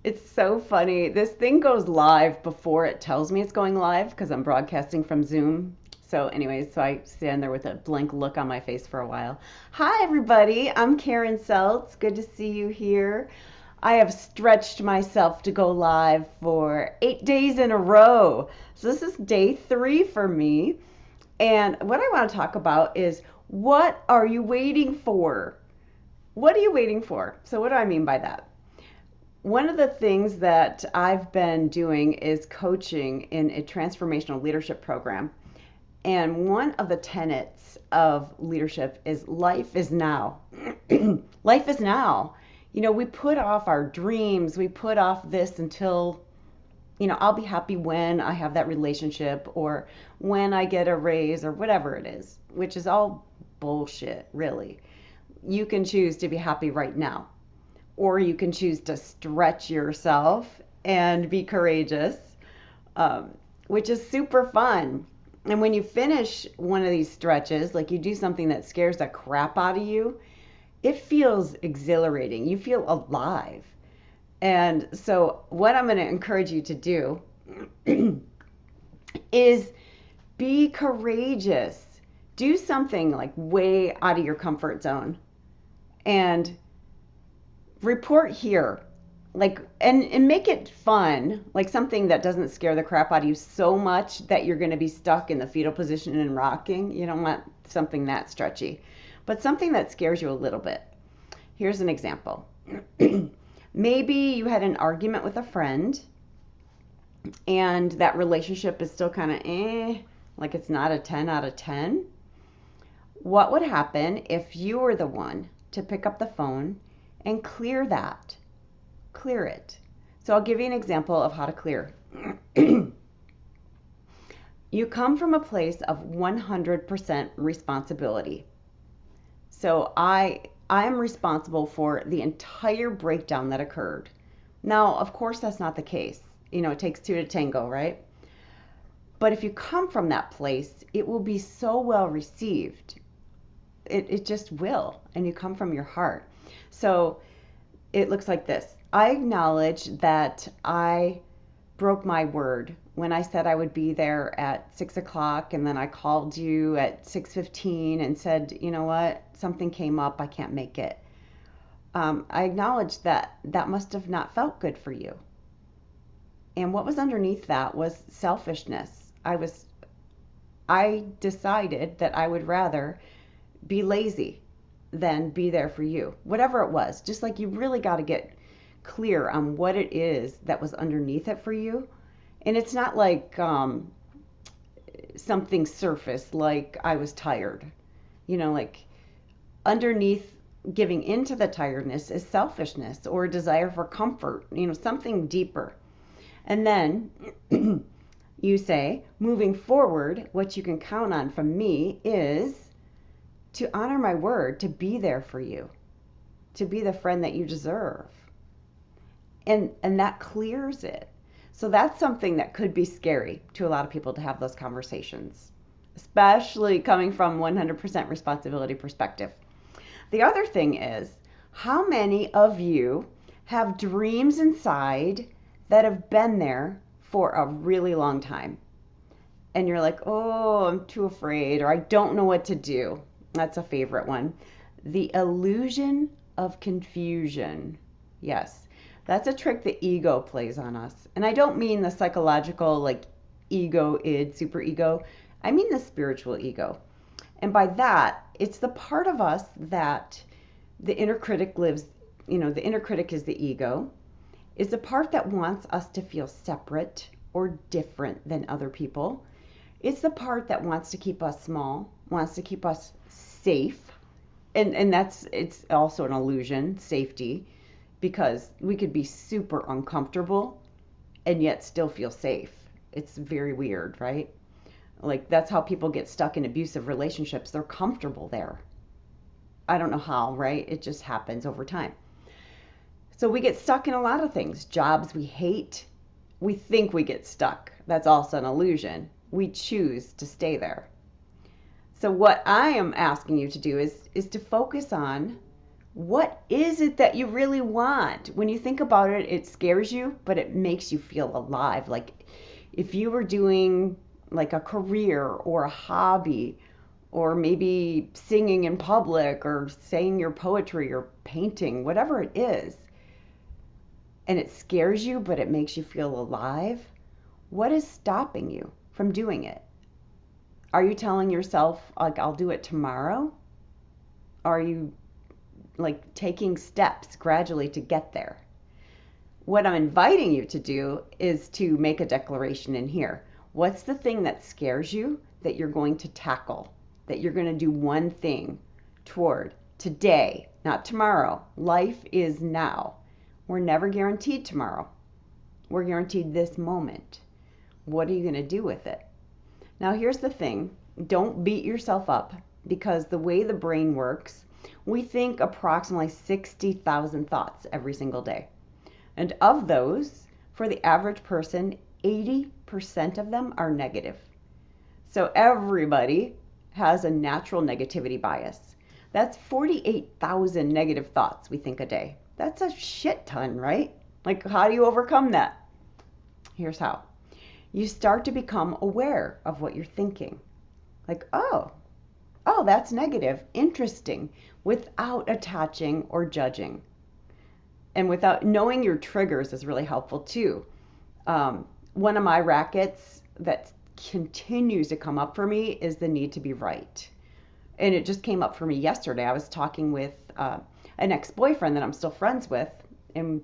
It's so funny. This thing goes live before it tells me it's going live because I'm broadcasting from Zoom. So, anyways, so I stand there with a blank look on my face for a while. Hi, everybody. I'm Karen Seltz. Good to see you here. I have stretched myself to go live for 8 days in a row. So, this is day 3 for me. And what I want to talk about is what are you waiting for? What are you waiting for? So, what do I mean by that? One of the things that I've been doing is coaching in a transformational leadership program. And one of the tenets of leadership is life is now. Life is now. We put off our dreams, we put off this until, I'll be happy when I have that relationship or when I get a raise or whatever it is, which is all bullshit, really. You can choose to be happy right now, or you can choose to stretch yourself and be courageous, which is super fun. And when you finish one of these stretches, like you do something that scares the crap out of you, it feels exhilarating. You feel alive. And so, what I'm going to encourage you to do is be courageous. Do something like way out of your comfort zone and report here, like, and make it fun, like something that doesn't scare the crap out of you so much that you're going to be stuck in the fetal position and rocking. You don't want something that stretchy, but something that scares you a little bit. Here's an example. Maybe you had an argument with a friend and that relationship is still kind of like it's not a 10 out of 10. What would happen if you were the one to pick up the phone and clear that? Clear it. So I'll give you an example of how to clear. You come from a place of 100% responsibility. So I'm responsible for the entire breakdown that occurred. Now, of course, that's not the case. It takes two to tango, right? But if you come from that place, it will be so well received. It just will. And you come from your heart. So it looks like this. I acknowledge that I broke my word when I said I would be there at 6 o'clock, and then I called you at 6:15 and said, you know what, something came up, I can't make it. I acknowledge that that must have not felt good for you. And what was underneath that was selfishness. I decided that I would rather be lazy than be there for you, whatever it was. Just like you really got to get clear on what it is that was underneath it for you. And it's not like something surface, like I was tired. Like underneath giving into the tiredness is selfishness or a desire for comfort, something deeper. And then you say, moving forward, what you can count on from me is to honor my word, to be there for you, to be the friend that you deserve. And that clears it. So that's something that could be scary to a lot of people to have those conversations, especially coming from 100% responsibility perspective. The other thing is, how many of you have dreams inside that have been there for a really long time? And you're like, oh, I'm too afraid, or I don't know what to do. That's a favorite one. The illusion of confusion. Yes, that's a trick the ego plays on us. And I don't mean the psychological, like ego, id, super ego. I mean the spiritual ego. And by that, it's the part of us that the inner critic lives, the inner critic is the ego, is the part that wants us to feel separate or different than other people. It's the part that wants to keep us small, wants to keep us safe. And it's also an illusion, safety, because we could be super uncomfortable and yet still feel safe. It's very weird, right? Like that's how people get stuck in abusive relationships. They're comfortable there. I don't know how, right? It just happens over time. So we get stuck in a lot of things. Jobs we hate. We think we get stuck. That's also an illusion. We choose to stay there. So what I am asking you to do is to focus on What is it that you really want? When you think about it, it scares you, but it makes you feel alive. Like if you were doing like a career or a hobby, or maybe singing in public or saying your poetry or painting, whatever it is, and it scares you, but it makes you feel alive, what is stopping you from doing it? Are you telling yourself, like, I'll do it tomorrow? Are you like taking steps gradually to get there? What I'm inviting you to do is to make a declaration in here. What's the thing that scares you that you're going to tackle, that you're going to do one thing toward today, not tomorrow? Life is now. We're never guaranteed tomorrow. We're guaranteed this moment. What are you going to do with it? Now, here's the thing. Don't beat yourself up, because the way the brain works, we think approximately 60,000 thoughts every single day. And of those, for the average person, 80% of them are negative. So everybody has a natural negativity bias. That's 48,000 negative thoughts we think a day. That's a shit ton, right? Like, how do you overcome that? Here's how. You start to become aware of what you're thinking. Like, oh, that's negative. Interesting. Without attaching or judging. And without knowing your triggers is really helpful too. One of my rackets that continues to come up for me is the need to be right. And it just came up for me yesterday. I was talking with an ex-boyfriend that I'm still friends with, and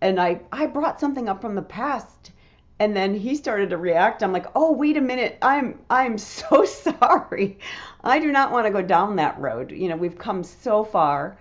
I brought something up from the past, and then he started to react. I'm like, oh, wait a minute. I'm so sorry. I do not want to go down that road. You know, we've come so far,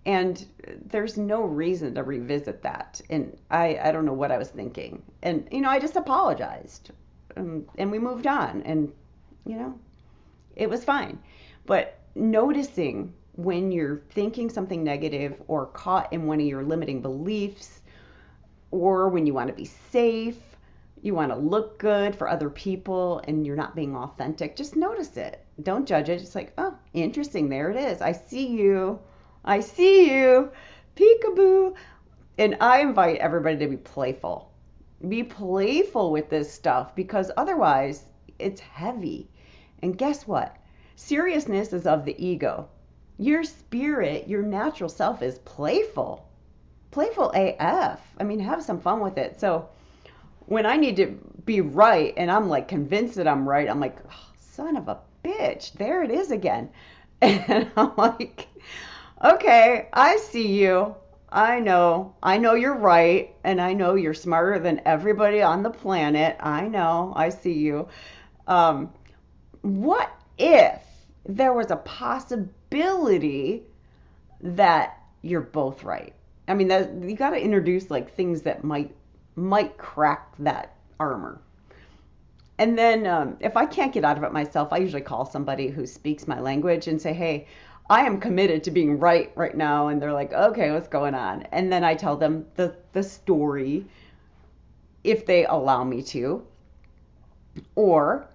and there's no reason to revisit that. And I don't know what I was thinking. And, you know, I just apologized, and we moved on, and, you know, it was fine. But noticing when you're thinking something negative or caught in one of your limiting beliefs, or when you want to be safe, you want to look good for other people, and you're not being authentic, just notice it. Don't judge it. Just like, oh, interesting. There it is. I see you. I see you. Peekaboo. And I invite everybody to be playful. Be playful with this stuff, because otherwise it's heavy. And guess what? Seriousness is of the ego. Your spirit, your natural self is playful. Playful AF. I mean, have some fun with it. So when I need to be right and I'm like convinced that I'm right, I'm like, oh, son of a bitch, there it is again. And I'm like, okay, I see you. I know you're right. And I know you're smarter than everybody on the planet. I know, I see you. What if there was a possibility that you're both right? I mean, you got to introduce like things that might crack that armor. And then if I can't get out of it myself, I usually call somebody who speaks my language and say, hey, I am committed to being right now. And they're like, okay, what's going on? And then I tell them the story, if they allow me to. Or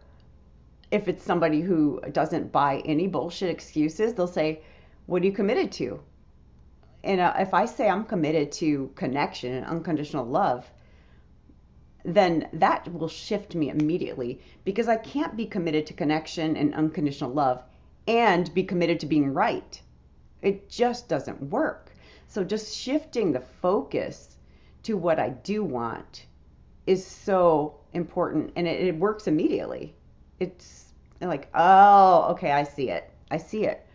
if it's somebody who doesn't buy any bullshit excuses, they'll say, what are you committed to? And if I say I'm committed to connection and unconditional love, then that will shift me immediately, because I can't be committed to connection and unconditional love and be committed to being right. It just doesn't work. So just shifting the focus to what I do want is so important, and it works immediately. It's like, oh, okay, I see it.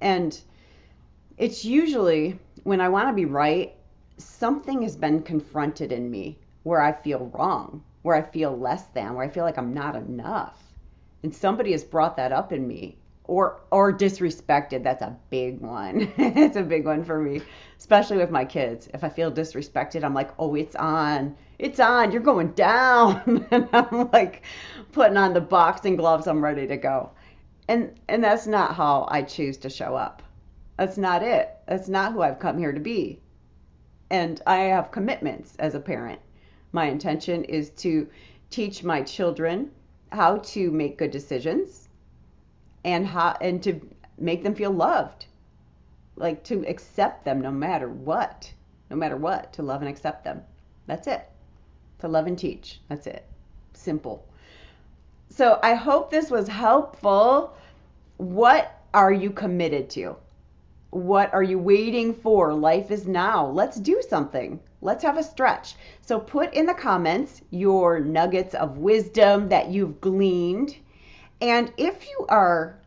And it's usually when I want to be right, something has been confronted in me where I feel wrong, where I feel less than, where I feel like I'm not enough. And somebody has brought that up in me, or disrespected. That's a big one. It's a big one for me, especially with my kids. If I feel disrespected, I'm like, oh, it's on, you're going down. And I'm like putting on the boxing gloves, I'm ready to go. And that's not how I choose to show up. That's not it. That's not who I've come here to be. And I have commitments as a parent. My intention is to teach my children how to make good decisions, and to make them feel loved. like to accept them no matter what. No matter what, to love and accept them. That's it. To love and teach. That's it. Simple. So I hope this was helpful. What are you committed to? What are you waiting for? Life is now. Let's do something. Let's have a stretch. So put in the comments your nuggets of wisdom that you've gleaned. And if you are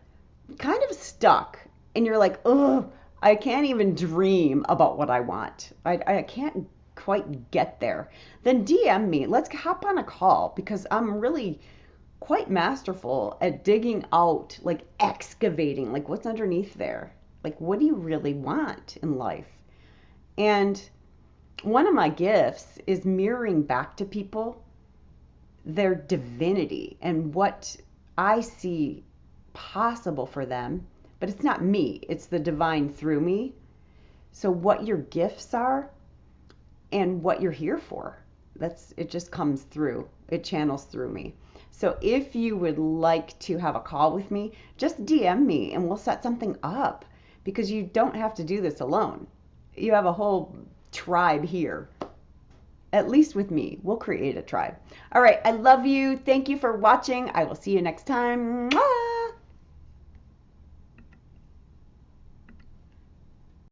kind of stuck and you're like, oh, I can't even dream about what I want. I can't quite get there. Then DM me. Let's hop on a call because I'm really quite masterful at digging out, like excavating, like what's underneath there. Like, what do you really want in life? And one of my gifts is mirroring back to people their divinity and what I see possible for them. But it's not me, it's the divine through me. So, what your gifts are and what you're here for, it just comes through, it channels through me. So, if you would like to have a call with me, just DM me and we'll set something up. Because you don't have to do this alone. You have a whole tribe here. At least with me, we'll create a tribe. All right, I love you. Thank you for watching. I will see you next time. Mwah!